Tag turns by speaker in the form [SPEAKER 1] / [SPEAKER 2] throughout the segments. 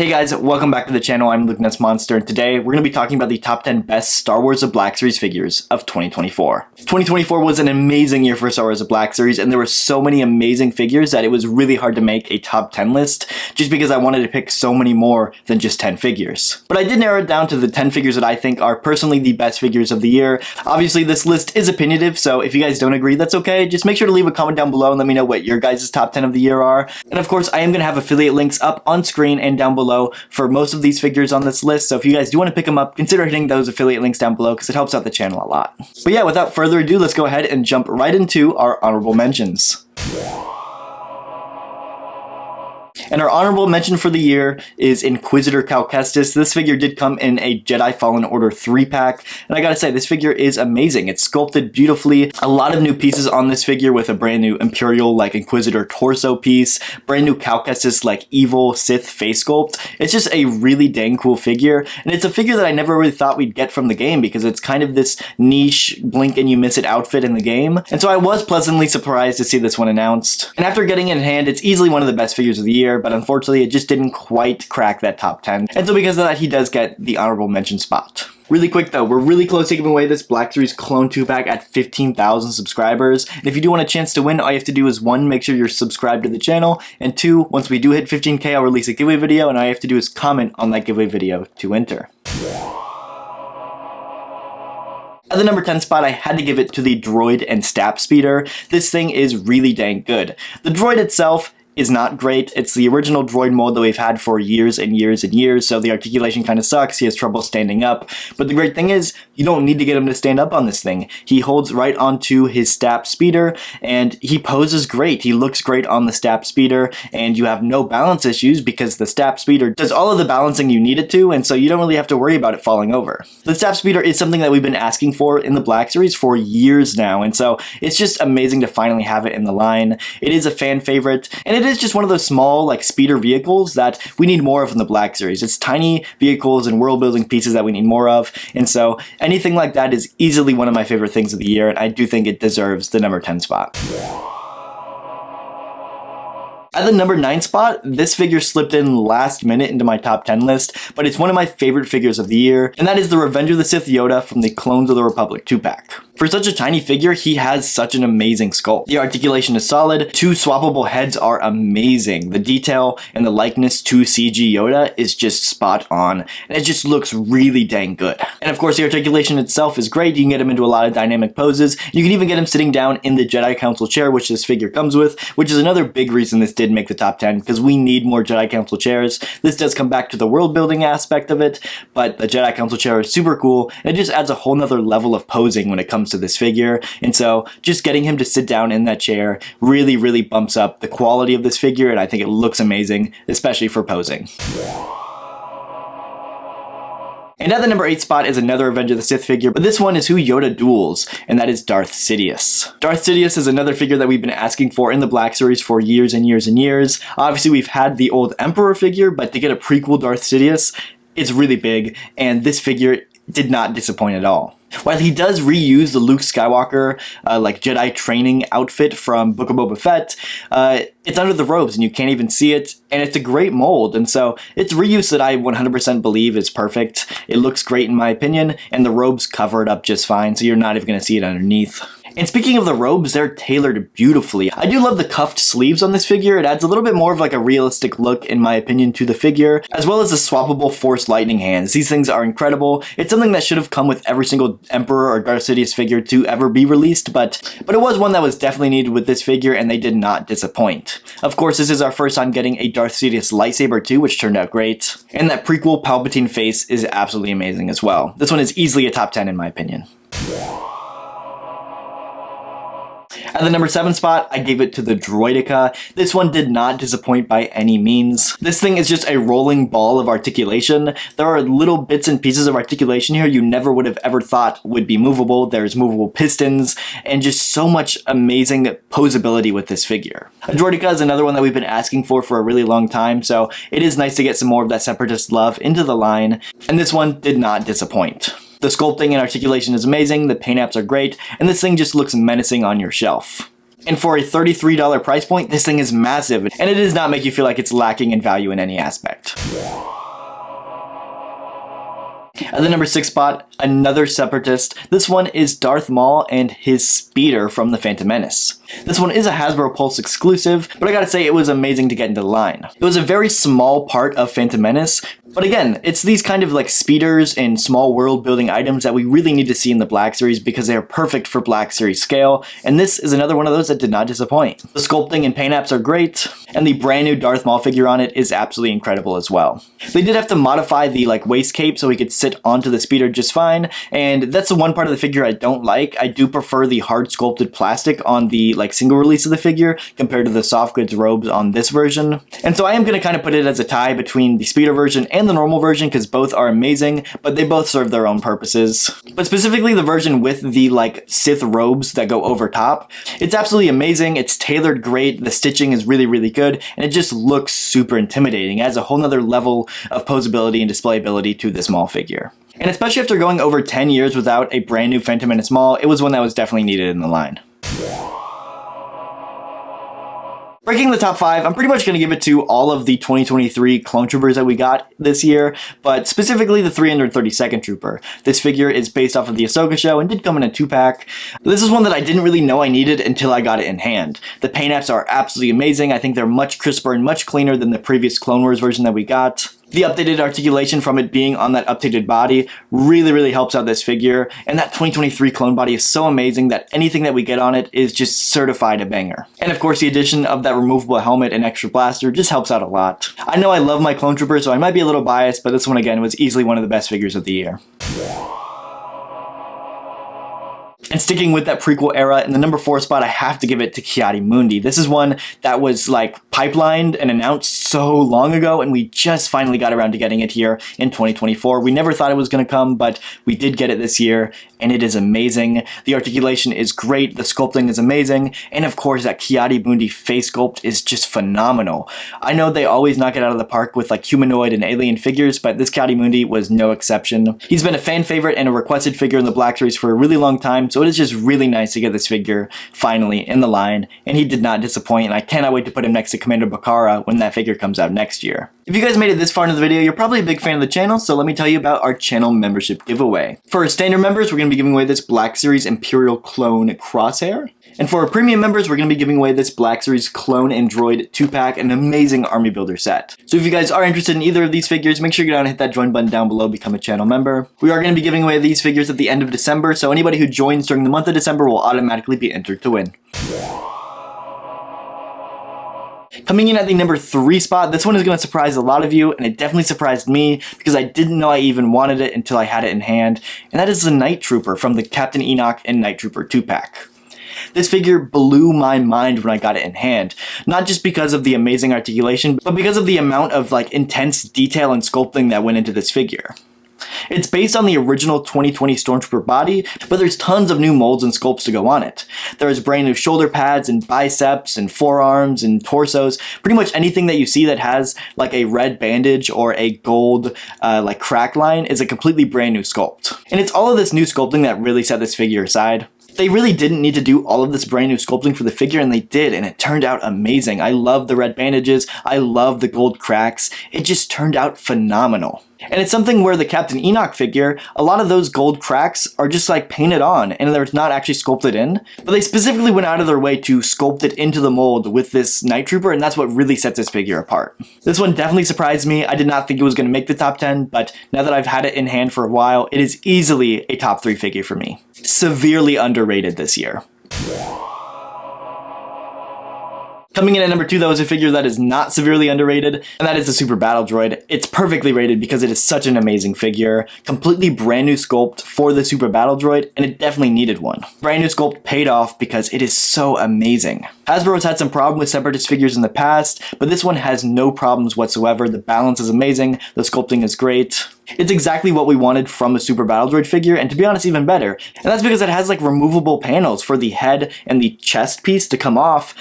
[SPEAKER 1] Hey guys, welcome back to the channel. I'm Lukenessmonster, and today we're going to be talking about the top 10 best Star Wars of Black Series figures of 2024. 2024 was an amazing year for Star Wars of Black Series, and there were so many amazing figures that it was really hard to make a top 10 list, just because I wanted to pick so many more than just 10 figures. But I did narrow it down to the 10 figures that I think are personally the best figures of the year. Obviously, this list is opinionative, so if you guys don't agree, that's okay. Just make sure to leave a comment down below and let me know what your guys' top 10 of the year are. And of course, I am going to have affiliate links up on screen and down below for most of these figures on this list, so if you guys do want to pick them up, consider hitting those affiliate links down below because it helps out the channel a lot. But yeah, without further ado, let's go ahead and jump right into our honorable mentions. And our honorable mention for the year is Inquisitor Cal Kestis. This figure did come in a Jedi Fallen Order 3-pack, and I gotta say, this figure is amazing. It's sculpted beautifully, a lot of new pieces on this figure with a brand new Imperial like Inquisitor torso piece, brand new Cal Kestis like evil Sith face sculpt. It's just a really dang cool figure, and it's a figure that I never really thought we'd get from the game because it's kind of this niche blink and you miss it outfit in the game, and so I was pleasantly surprised to see this one announced. And after getting it in hand, it's easily one of the best figures of the year, but unfortunately it just didn't quite crack that top 10. And so because of that, he does get the honorable mention spot. Really quick though, we're really close to giving away this Black Series Clone 2-pack at 15,000 subscribers. And if you do want a chance to win, all you have to do is 1, make sure you're subscribed to the channel, and 2, once we do hit 15K, I'll release a giveaway video, and all you have to do is comment on that giveaway video to enter. At the number 10 spot, I had to give it to the Droid and Stab Speeder. This thing is really dang good. The Droid itself is not great. It's the original Droid mold that we've had for years and years and years, so the articulation kind of sucks. He has trouble standing up. But the great thing is, you don't need to get him to stand up on this thing. He holds right onto his Stab Speeder, and he poses great. He looks great on the Stab Speeder, and you have no balance issues because the Stab Speeder does all of the balancing you need it to, and so you don't really have to worry about it falling over. The Stab Speeder is something that we've been asking for in the Black Series for years now, and so it's just amazing to finally have it in the line. It is a fan favorite, and it is just one of those small like speeder vehicles that we need more of in the Black Series. It's tiny vehicles and world building pieces that we need more of, and so anything like that is easily one of my favorite things of the year, and I do think it deserves the number 10 spot. At the number 9 spot, this figure slipped in last minute into my top 10 list, but it's one of my favorite figures of the year, and that is the Revenge of the Sith Yoda from the Clones of the Republic 2-pack. For such a tiny figure, he has such an amazing sculpt. The articulation is solid, 2 swappable heads are amazing, the detail and the likeness to CG Yoda is just spot on, and it just looks really dang good. And of course, the articulation itself is great. You can get him into a lot of dynamic poses. You can even get him sitting down in the Jedi Council chair, which this figure comes with, which is another big reason this did make the top 10, because we need more Jedi Council chairs. This does come back to the world building aspect of it, but the Jedi Council chair is super cool, and it just adds a whole nother level of posing when it comes to this figure, and so just getting him to sit down in that chair really bumps up the quality of this figure, and I think it looks amazing, especially for posing. And at the number 8 spot is another Revenge of the Sith figure, but this one is who Yoda duels, and that is Darth Sidious. Darth Sidious is another figure that we've been asking for in the Black Series for years and years and years. Obviously, we've had the old Emperor figure, but to get a prequel Darth Sidious, it's really big, and this figure did not disappoint at all. While he does reuse the Luke Skywalker like Jedi training outfit from Book of Boba Fett, it's under the robes and you can't even see it, and it's a great mold, and so it's reuse that I 100% believe is perfect. It looks great in my opinion, and the robes cover it up just fine, so you're not even going to see it underneath. And speaking of the robes, they're tailored beautifully. I do love the cuffed sleeves on this figure. It adds a little bit more of like a realistic look, in my opinion, to the figure, as well as the swappable Force lightning hands. These things are incredible. It's something that should have come with every single Emperor or Darth Sidious figure to ever be released, but it was one that was definitely needed with this figure, and they did not disappoint. Of course, this is our first time getting a Darth Sidious lightsaber too, which turned out great. And that prequel Palpatine face is absolutely amazing as well. This one is easily a top 10 in my opinion. At the number 7 spot, I gave it to the Droidika. This one did not disappoint by any means. This thing is just a rolling ball of articulation. There are little bits and pieces of articulation here you never would have ever thought would be movable. There's movable pistons, and just so much amazing posability with this figure. A Droidika is another one that we've been asking for a really long time, so it is nice to get some more of that Separatist love into the line, and this one did not disappoint. The sculpting and articulation is amazing, the paint apps are great, and this thing just looks menacing on your shelf. And for a $33 price point, this thing is massive, and it does not make you feel like it's lacking in value in any aspect. perfect. At the number 6 spot, another Separatist. This one is Darth Maul and his speeder from The Phantom Menace. This one is a Hasbro Pulse exclusive, but I gotta say it was amazing to get into the line. It was a very small part of Phantom Menace, but again, it's these kind of like speeders and small world building items that we really need to see in the Black Series because they are perfect for Black Series scale, and this is another one of those that did not disappoint. The sculpting and paint apps are great, and the brand new Darth Maul figure on it is absolutely incredible as well. They did have to modify the waist cape so he could sit onto the speeder just fine, and that's the one part of the figure I don't like. I do prefer the hard sculpted plastic on the single release of the figure compared to the soft goods robes on this version. And so I am going to kind of put it as a tie between the speeder version and the normal version because both are amazing, but they both serve their own purposes. But specifically the version with the Sith robes that go over top, it's absolutely amazing. It's tailored great, the stitching is really, really good, and it just looks super intimidating. It adds a whole nother level of posability and displayability to this Maul figure. And especially after going over 10 years without a brand new Phantom Menace Maul, it was one that was definitely needed in the line. Breaking the top 5, I'm pretty much going to give it to all of the 2023 clone troopers that we got this year, but specifically the 332nd Trooper. This figure is based off of the Ahsoka show and did come in a 2-pack. This is one that I didn't really know I needed until I got it in hand. The paint apps are absolutely amazing. I think they're much crisper and much cleaner than the previous Clone Wars version that we got. The updated articulation from it being on that updated body really, really helps out this figure, and that 2023 clone body is so amazing that anything that we get on it is just certified a banger. And of course the addition of that removable helmet and extra blaster just helps out a lot. I know I love my clone trooper, so I might be a little biased, but this one again was easily one of the best figures of the year. And sticking with that prequel era, in the number 4 spot, I have to give it to Ki-Adi-Mundi. This is one that was pipelined and announced so long ago, and we just finally got around to getting it here in 2024. We never thought it was going to come, but we did get it this year, and it is amazing. The articulation is great, the sculpting is amazing, and of course that Ki-Adi-Mundi face sculpt is just phenomenal. I know they always knock it out of the park with humanoid and alien figures, but this Ki-Adi-Mundi was no exception. He's been a fan favorite and a requested figure in the Black Series for a really long time, so it is just really nice to get this figure finally in the line, and he did not disappoint, and I cannot wait to put him next to Commander Bakara when that figure comes out next year. If you guys made it this far into the video, you're probably a big fan of the channel, so let me tell you about our channel membership giveaway. For our standard members, we're going to be giving away this Black Series Imperial Clone Crosshair. And for our premium members, we're going to be giving away this Black Series Clone and Droid 2-pack, an amazing army builder set. So if you guys are interested in either of these figures, make sure you go down and hit that join button down below, become a channel member. We are going to be giving away these figures at the end of December, so anybody who joins during the month of December will automatically be entered to win. Coming in at the number 3 spot, this one is going to surprise a lot of you, and it definitely surprised me because I didn't know I even wanted it until I had it in hand, and that is the Night Trooper from the Captain Enoch and Night Trooper 2-pack. This figure blew my mind when I got it in hand, not just because of the amazing articulation, but because of the amount of intense detail and sculpting that went into this figure. It's based on the original 2020 Stormtrooper body, but there's tons of new molds and sculpts to go on it. There's brand new shoulder pads and biceps and forearms and torsos. Pretty much anything that you see that has a red bandage or a gold crack line is a completely brand new sculpt. And it's all of this new sculpting that really set this figure aside. They really didn't need to do all of this brand new sculpting for the figure, and they did, and it turned out amazing. I love the red bandages. I love the gold cracks. It just turned out phenomenal. And it's something where the Captain Enoch figure, a lot of those gold cracks are just painted on, and they're not actually sculpted in. But they specifically went out of their way to sculpt it into the mold with this Night Trooper, and that's what really sets this figure apart. This one definitely surprised me. I did not think it was going to make the top 10, but now that I've had it in hand for a while, it is easily a top 3 figure for me. Severely underrated this year. Coming in at number 2, though, is a figure that is not severely underrated, and that is the Super Battle Droid. It's perfectly rated because it is such an amazing figure. Completely brand new sculpt for the Super Battle Droid, and it definitely needed one. Brand new sculpt paid off because it is so amazing. Hasbro has had some problem with Separatist figures in the past, but this one has no problems whatsoever. The balance is amazing, the sculpting is great. It's exactly what we wanted from a Super Battle Droid figure, and to be honest, even better. And that's because it has like removable panels for the head and the chest piece to come off,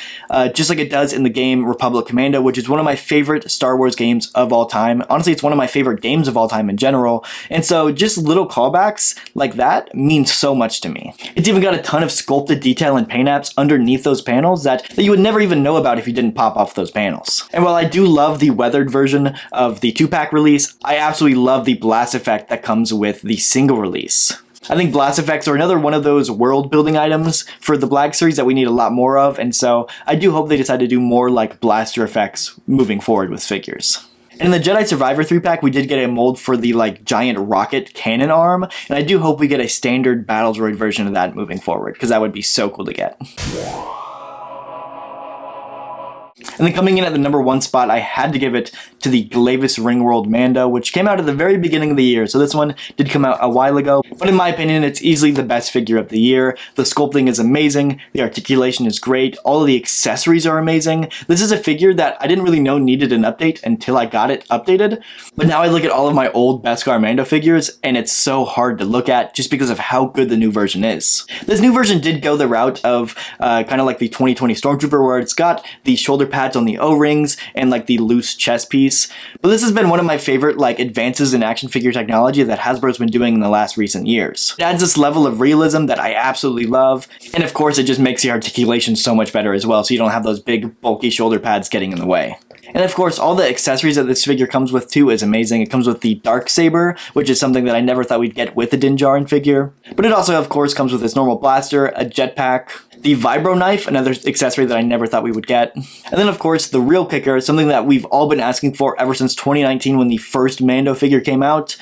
[SPEAKER 1] just like it does in the game Republic Commando, which is one of my favorite Star Wars games of all time. Honestly, it's one of my favorite games of all time in general, and so just little callbacks like that mean so much to me. It's even got a ton of sculpted detail and paint apps underneath those panels that you would never even know about if you didn't pop off those panels. And while I do love the weathered version of the 2-pack release, I absolutely love the blast effect that comes with the single release. I think blast effects are another one of those world building items for the Black Series that we need a lot more of, and so I do hope they decide to do more like blaster effects moving forward with figures. And in the Jedi Survivor 3-pack, we did get a mold for the like giant rocket cannon arm, and I do hope we get a standard Battle Droid version of that moving forward, because that would be so cool to get. And then coming in at the number 1 spot, I had to give it to the Glavis Ringworld Mando, which came out at the very beginning of the year. So this one did come out a while ago, but in my opinion, it's easily the best figure of the year. The sculpting is amazing, the articulation is great, all of the accessories are amazing. This is a figure that I didn't really know needed an update until I got it updated, but now I look at all of my old Beskar Mando figures, and it's so hard to look at just because of how good the new version is. This new version did go the route of kind of like the 2020 Stormtrooper, where it's got the shoulder pads on the O-rings and like the loose chest piece. But this has been one of my favorite like advances in action figure technology that Hasbro's been doing in the last recent years. It adds this level of realism that I absolutely love, and of course it just makes the articulation so much better as well, so you don't have those big bulky shoulder pads getting in the way. And of course, all the accessories that this figure comes with too is amazing. It comes with the Darksaber, which is something that I never thought we'd get with a Din Djarin figure. But it also, of course, comes with its normal blaster, a jetpack, the Vibro Knife, another accessory that I never thought we would get. And then, of course, the real kicker, something that we've all been asking for ever since 2019 when the first Mando figure came out,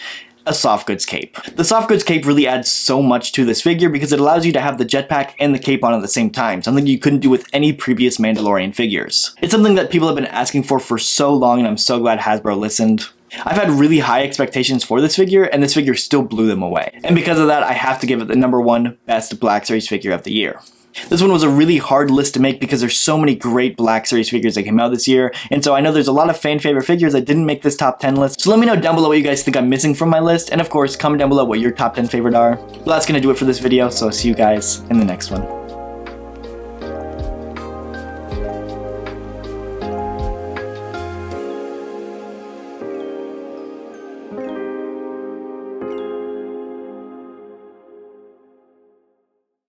[SPEAKER 1] a soft goods cape. The soft goods cape really adds so much to this figure because it allows you to have the jetpack and the cape on at the same time, something you couldn't do with any previous Mandalorian figures. It's something that people have been asking for so long, and I'm so glad Hasbro listened. I've had really high expectations for this figure, and this figure still blew them away. And because of that, I have to give it the number 1 best Black Series figure of the year. This one was a really hard list to make because there's so many great Black Series figures that came out this year, and so I know there's a lot of fan favorite figures that didn't make this top 10 list, so let me know down below what you guys think I'm missing from my list, and of course, comment down below what your top 10 favorite are. But that's gonna do it for this video, so I'll see you guys in the next one.